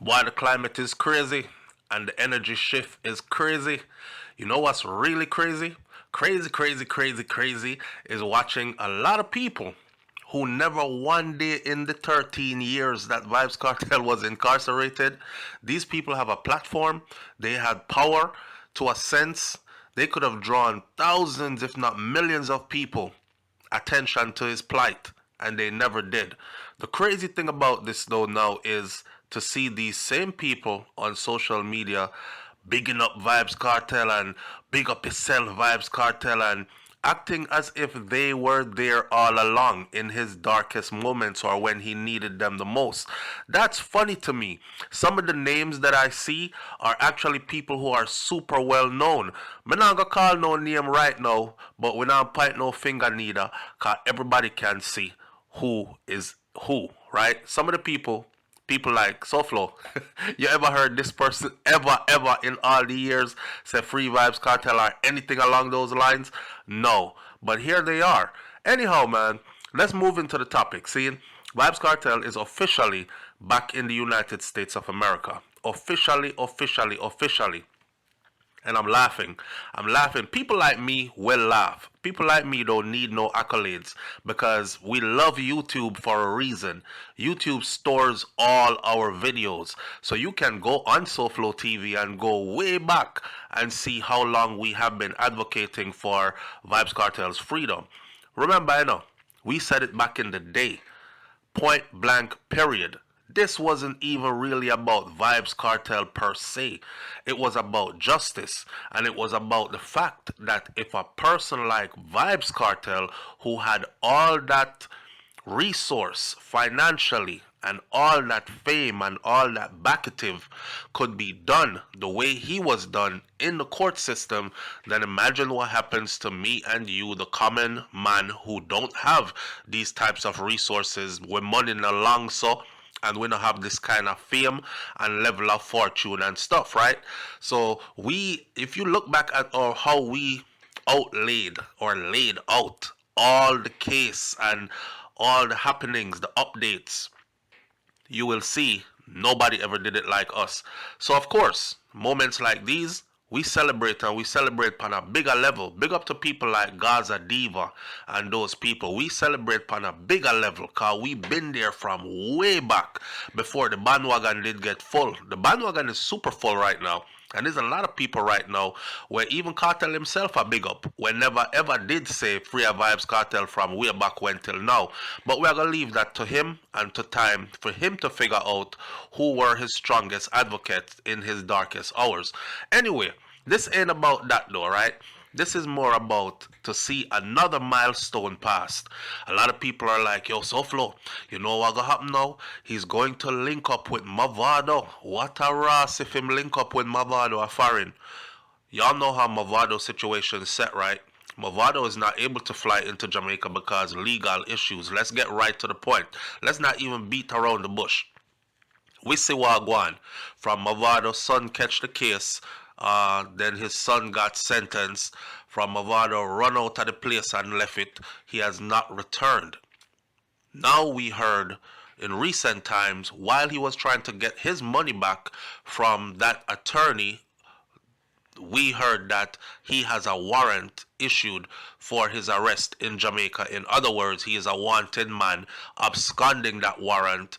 Boy, the climate is crazy and the energy shift is crazy. You know what's really crazy? Crazy is watching a lot of people who never one day in the 13 years that Vybz Kartel was incarcerated. These people have a platform, they had power to a sense. They could have drawn thousands, if not millions, of people attention to his plight, and they never did. The crazy thing about this, though, now is to see these same people on social media bigging up Vybz Kartel and big up himself, Vybz Kartel, and acting as if they were there all along in his darkest moments or when he needed them the most. That's funny to me. Some of the names that I see are actually people who are super well known. I'm not gonna call no name right now, but we not point no finger neither, cause everybody can see who is who, right? Some of the people like SouFLo. You ever heard this person ever in all the years say free Vybz Kartel or anything along those lines? No. But here they are. Anyhow, man, let's move into the topic. See, Vybz Kartel is officially back in the United States of America. Officially. And I'm laughing. People like me will laugh. People like me don't need no accolades because we love YouTube for a reason. YouTube stores all our videos. So you can go on SouFLoTV and go way back and see how long we have been advocating for Vybz Kartel's freedom. Remember, we said it back in the day. Point blank, period. This wasn't even really about Vybz Kartel per se. It was about justice, and it was about the fact that if a person like Vybz Kartel, who had all that resource financially and all that fame and all that backative, could be done the way he was done in the court system, then imagine what happens to me and you, the common man who don't have these types of resources. We're money along, so and we don't have this kind of fame and level of fortune and stuff, right? So if you look back at how we outlaid or laid out all the case and all the happenings, the updates, you will see nobody ever did it like us. So of course, moments like these, we celebrate, and we celebrate on a bigger level. Big up to people like Gaza Diva and those people. We celebrate on a bigger level because we been there from way back before the bandwagon did get full. The bandwagon is super full right now. And there's a lot of people right now where even Cartel himself are big up. We never ever did say free a Vybz Kartel from way back when till now. But we're going to leave that to him and to time for him to figure out who were his strongest advocates in his darkest hours. Anyway, this ain't about that though, right? This is more about to see another milestone passed. A lot of people are like, yo, SouFLo, you know what gonna happen now? He's going to link up with Mavado. What a ras if him link up with Mavado a foreign. Y'all know how Mavado's situation is set, right? Mavado is not able to fly into Jamaica because legal issues. Let's get right to the point. Let's not even beat around the bush. We see what going from Mavado's son catch the case. Then his son got sentenced. From Mavado run out of the place and left it. He has not returned. Now we heard in recent times, while he was trying to get his money back from that attorney, we heard that he has a warrant issued for his arrest in Jamaica. In other words, he is a wanted man absconding that warrant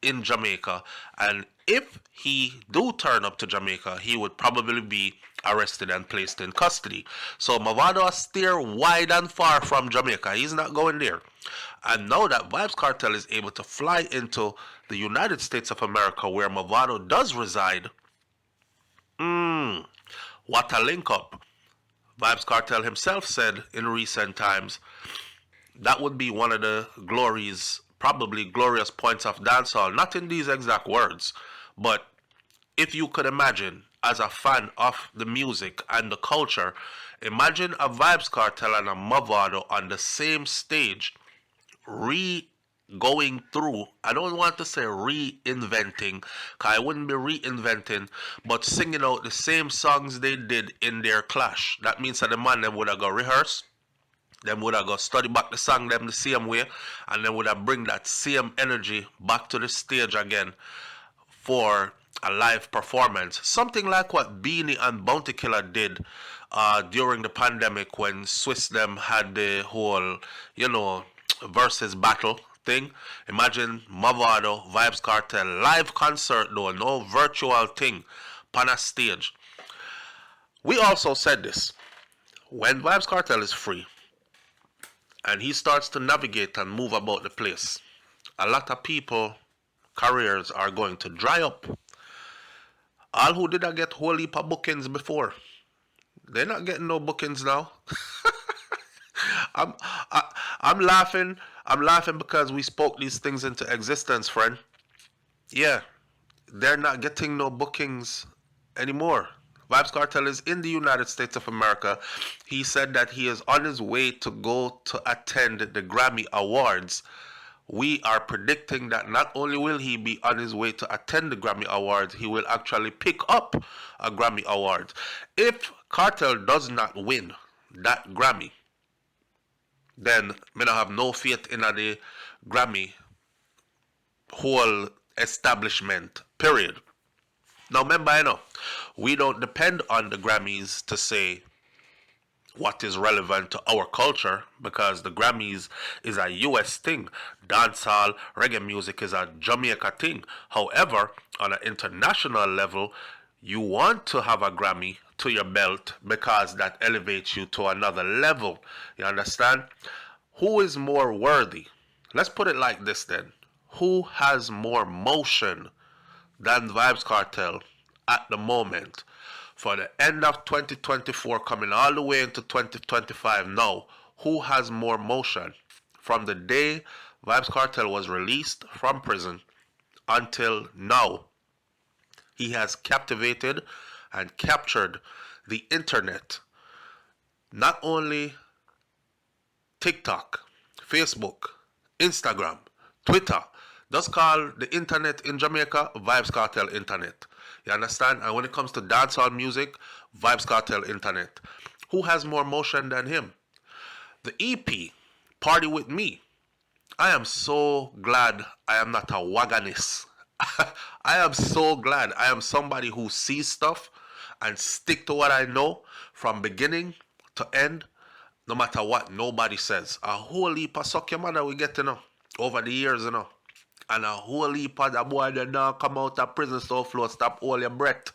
in Jamaica, and if he do turn up to Jamaica, he would probably be arrested and placed in custody. So Mavado steer wide and far from Jamaica. He's not going there. And now that Vybz Kartel is able to fly into the United States of America, where Mavado does reside, what a link up. Vybz Kartel himself said in recent times that would be one of the glories, probably glorious points of dancehall. Not in these exact words, but if you could imagine, as a fan of the music and the culture, imagine a Vybz Kartel and a Mavado on the same stage, going through, I don't want to say reinventing, because I wouldn't be reinventing, but singing out the same songs they did in their clash. That means that the man them would have go rehearse, them would have go study back the song them the same way, and then would have bring that same energy back to the stage again for a live performance, something like what Beanie and Bounty Killer did during the pandemic when Swiss them had the whole, you know, versus battle thing. Imagine Mavado, Vybz Kartel, live concert though, no virtual thing, on a stage. We also said this. When Vybz Kartel is free and he starts to navigate and move about the place, a lot of people careers are going to dry up. All who did not get whole heap of bookings before, they're not getting no bookings now. I'm I'm laughing. I'm laughing because we spoke these things into existence, friend. Yeah, they're not getting no bookings anymore. Vybz Kartel is in the United States of America. He said that he is on his way to go to attend the Grammy Awards. We are predicting that not only will he be on his way to attend the Grammy Awards, he will actually pick up a Grammy Award. If Cartel does not win that Grammy, then me not have no faith in the Grammy whole establishment, period. Now remember, I know, we don't depend on the Grammys to say what is relevant to our culture because the Grammys is a US thing. Dancehall, reggae music is a Jamaica thing. However, on an international level, you want to have a Grammy to your belt because that elevates you to another level. You understand? Who is more worthy? Let's put it like this then. Who has more motion than Vybz Kartel at the moment? For the end of 2024 coming all the way into 2025 now, who has more motion? From the day Vybz Kartel was released from prison until now, he has captivated and captured the internet. Not only TikTok, Facebook, Instagram, Twitter. Just call the internet in Jamaica Vybz Kartel Internet. You understand? And when it comes to dancehall music, Vybz Kartel Internet. Who has more motion than him? The EP, Party With Me. I am so glad I am not a wagonist. I am so glad I am somebody who sees stuff and stick to what I know from beginning to end, no matter what nobody says. A whole heap of suck your mother we get to know over the years, you know. And a whole heap of the boy that now come out of prison so flow, stop all your breath.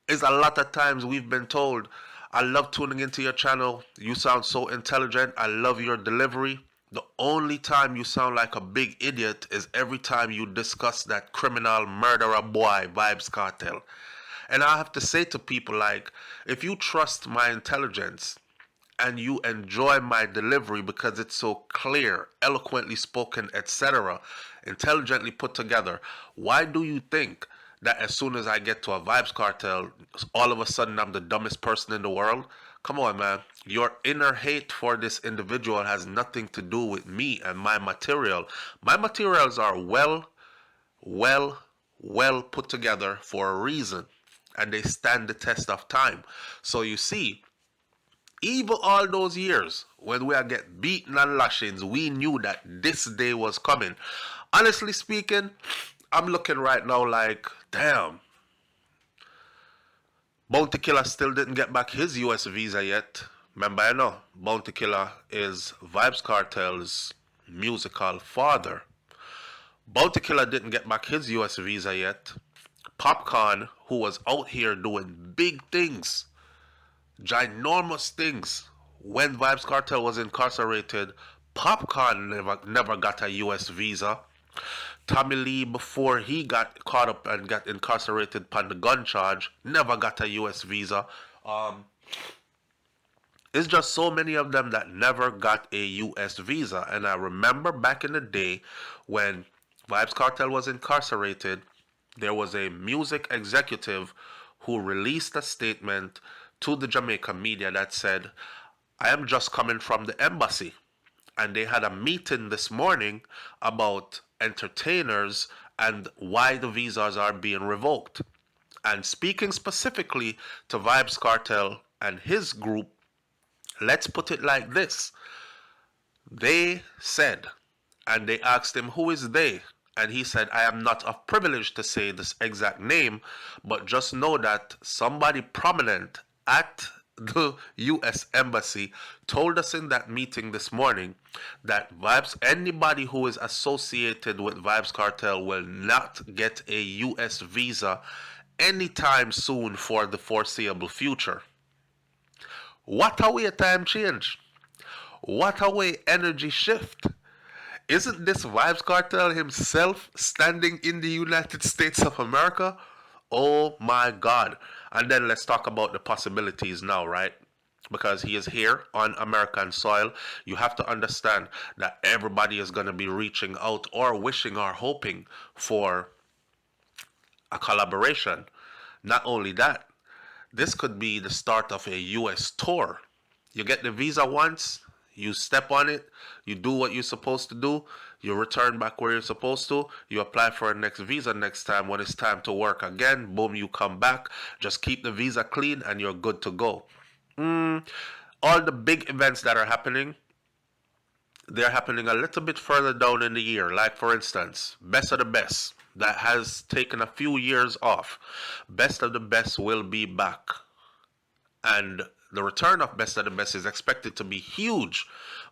It's a lot of times we've been told, I love tuning into your channel. You sound so intelligent. I love your delivery. The only time you sound like a big idiot is every time you discuss that criminal murderer boy, Vybz Kartel. And I have to say to people like, if you trust my intelligence and you enjoy my delivery because it's so clear, eloquently spoken, etc., intelligently put together, why do you think that as soon as I get to a Vybz Kartel, all of a sudden I'm the dumbest person in the world? Come on, man. Your inner hate for this individual has nothing to do with me and my material. My materials are well put together for a reason, and they stand the test of time. So you see, even all those years when we are get beaten and lashings, we knew that this day was coming. Honestly speaking, I'm looking right now like, damn, Bounty Killer still didn't get back his US visa yet. Remember, I know Bounty Killer is Vybz Kartel's musical father. Bounty Killer didn't get back his US visa yet. Popcorn, who was out here doing big things, ginormous things, when Vybz Kartel was incarcerated, Popcorn never got a US visa. Tommy Lee, before he got caught up and got incarcerated on the gun charge, never got a US visa. It's just so many of them that never got a US visa. And I remember back in the day when Vybz Kartel was incarcerated, there was a music executive who released a statement to the Jamaica media that said, I am just coming from the embassy. And they had a meeting this morning about entertainers and why the visas are being revoked. And speaking specifically to Vybz Kartel and his group, let's put it like this. They said, and they asked him, who is they? And he said, I am not of privilege to say this exact name, but just know that somebody prominent at the U.S. Embassy told us in that meeting this morning that anybody who is associated with Vybz Kartel will not get a U.S. visa anytime soon for the foreseeable future. What a way time change. What a way energy shift. Isn't this Vybz Kartel himself standing in the United States of America? Oh my God. And then let's talk about the possibilities now, right? Because he is here on American soil. You have to understand that everybody is going to be reaching out or wishing or hoping for a collaboration. Not only that, this could be the start of a US tour. You get the visa once, you step on it, you do what you're supposed to do, you return back where you're supposed to, you apply for a next visa next time. When it's time to work again, boom, you come back. Just keep the visa clean and you're good to go. All the big events that are happening, they're happening a little bit further down in the year. Like, for instance, Best of the Best. That has taken a few years off. Best of the Best will be back. And the return of Best of the Best is expected to be huge.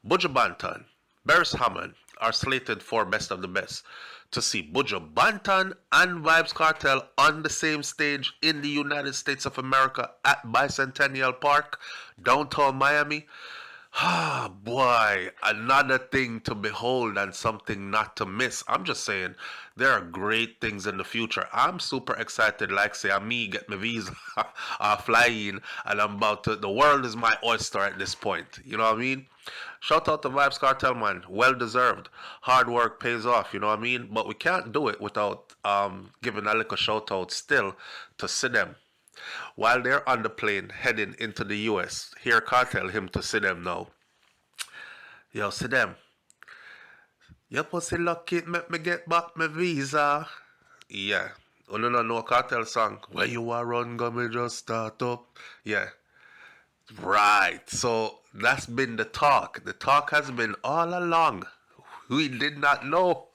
Buju Banton, Beres Hammond are slated for Best of the Best. To see Buju Banton and Vybz Kartel on the same stage in the United States of America at Bicentennial Park, downtown Miami. Ah, boy, another thing to behold and something not to miss. I'm just saying, there are great things in the future. I'm super excited, like say, me get my visa, fly in, and I'm about to, the world is my oyster at this point. You know what I mean? Shout out to Vybz Kartel, man. Well deserved. Hard work pays off, you know what I mean? But we can't do it without giving a little shout out still to see them. While they're on the plane heading into the US, hear Cartel him to see them now. Yo, see them. Your pussy lucky, make me get back my visa. Yeah. Oh, no Cartel song. Where you are run, go me just start up. Yeah. Right. So that's been the talk. The talk has been all along. We did not know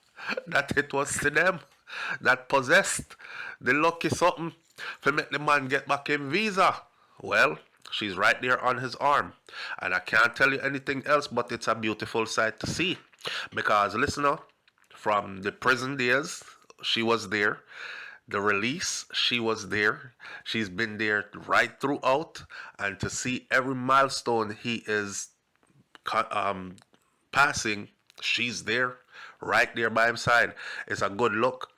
that it was to them that possessed the lucky something to make the man get back him visa. Well, she's right there on his arm. And I can't tell you anything else, but it's a beautiful sight to see. Because, listener, from the prison days, she was there. The release, she was there. She's been there right throughout. And to see every milestone he is passing, she's there, right there by his side. It's a good look.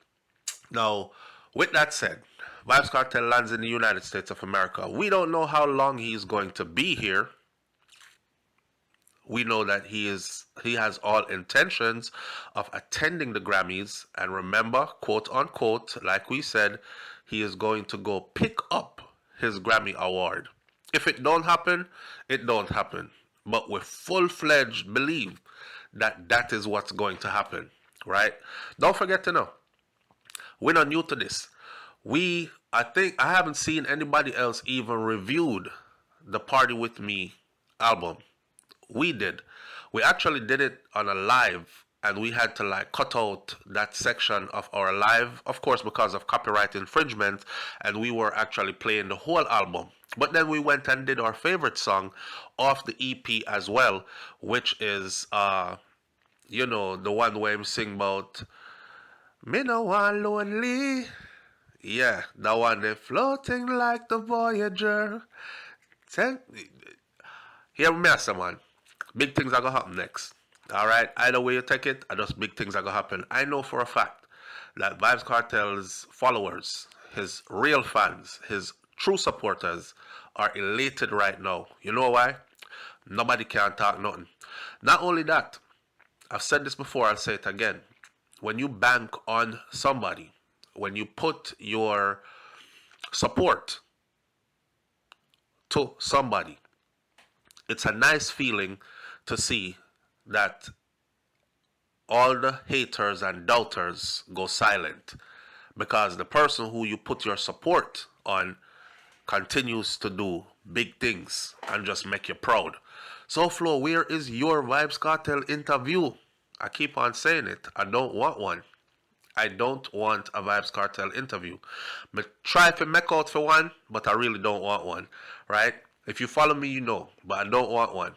Now, with that said, Vybz Kartel lands in the United States of America. We don't know how long he's going to be here. We know that he has all intentions of attending the Grammys. And remember, quote unquote, like we said, he is going to go pick up his Grammy award. If it don't happen, it don't happen. But we full-fledged believe that that is what's going to happen, right? Don't forget to know, we're not new to this. I think I haven't seen anybody else even reviewed the Party With Me album. We did. We actually did it on a live, and we had to like cut out that section of our live, of course, because of copyright infringement, and we were actually playing the whole album. But then we went and did our favorite song off the EP as well, which is, the one where I'm sing about, me no one lonely. Yeah, that one, they floating like the Voyager. Hear me, man. Big things are going to happen next. Alright? Either way you take it, just big things are going to happen. I know for a fact that Vybz Kartel's followers, his real fans, his true supporters, are elated right now. You know why? Nobody can talk nothing. Not only that, I've said this before, I'll say it again. When you bank on somebody, when you put your support to somebody, it's a nice feeling to see that all the haters and doubters go silent, because the person who you put your support on continues to do big things and just make you proud. So, Flo, where is your Vybz Kartel interview? I keep on saying it. I don't want one. I don't want a Vybz Kartel interview. Me try to make out for one, but I really don't want one, right? If you follow me, you know, but I don't want one.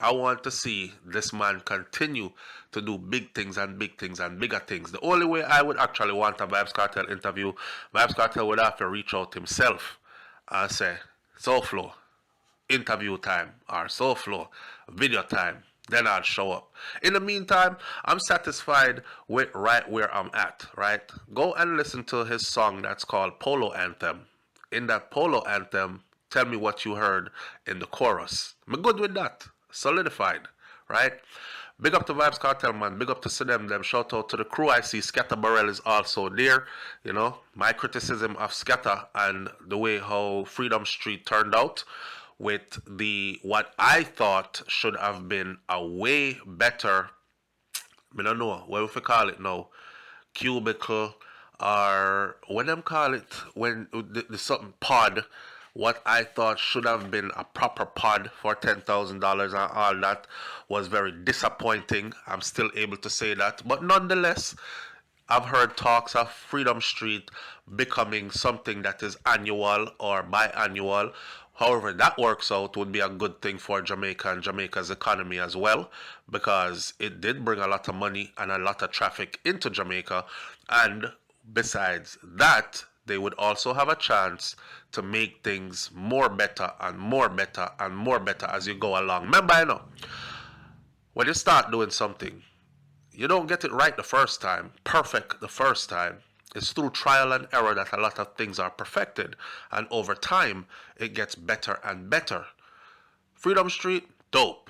I want to see this man continue to do big things and big things and bigger things. The only way I would actually want a Vybz Kartel interview, Vybz Kartel would have to reach out himself and say, SouFlo, interview time, or SouFlo, video time. Then I'll show up. In the meantime, I'm satisfied with right where I'm at, right? Go and listen to his song that's called Polo Anthem. In that Polo Anthem, tell me what you heard in the chorus. I'm good with that. Solidified, right? Big up to Vybz Kartel, man. Big up to them. Shout out to the crew. I see Scatter Burrell is also there. You know, my criticism of Scatter and the way how Freedom Street turned out with the what I thought should have been a way better, I don't know, what we call it now, cubicle, or what them call it, when the something pod, what I thought should have been a proper pod for $10,000 and all that was very disappointing. I'm still able to say that. But nonetheless, I've heard talks of Freedom Street becoming something that is annual or biannual. However, that works out would be a good thing for Jamaica and Jamaica's economy as well, because it did bring a lot of money and a lot of traffic into Jamaica. And besides that, they would also have a chance to make things more better and more better and more better as you go along. Remember, you know, when you start doing something, you don't get it right the first time, perfect the first time. It's through trial and error that a lot of things are perfected. And over time, it gets better and better. Freedom Street, dope.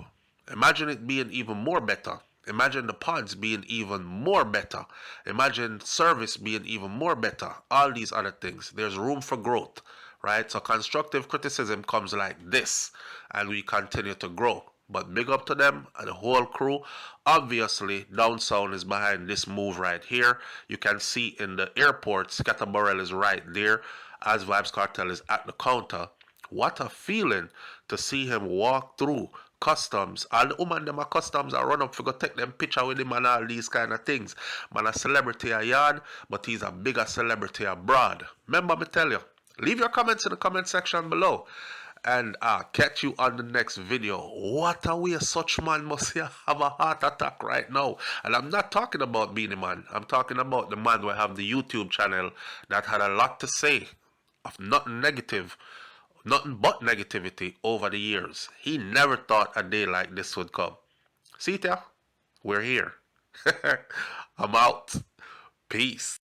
Imagine it being even more better. Imagine the pods being even more better. Imagine service being even more better. All these other things. There's room for growth, right? So constructive criticism comes like this, and we continue to grow. But big up to them and the whole crew. Obviously, Down Sound is behind this move right here. You can see in the airport, Scatter Burrell is right there as Vybz Kartel is at the counter. What a feeling to see him walk through customs. All the women them are customs are run up for go take them picture with him and all these kind of things. Man a celebrity a yard, but he's a bigger celebrity abroad. Remember me tell you, leave your comments in the comment section below. And I'll catch you on the next video. What a way such man must have a heart attack right now. And I'm not talking about Beanie Man. I'm talking about the man who have the YouTube channel that had a lot to say of nothing negative, nothing but negativity over the years. He never thought a day like this would come. See ya? We're here. I'm out. Peace.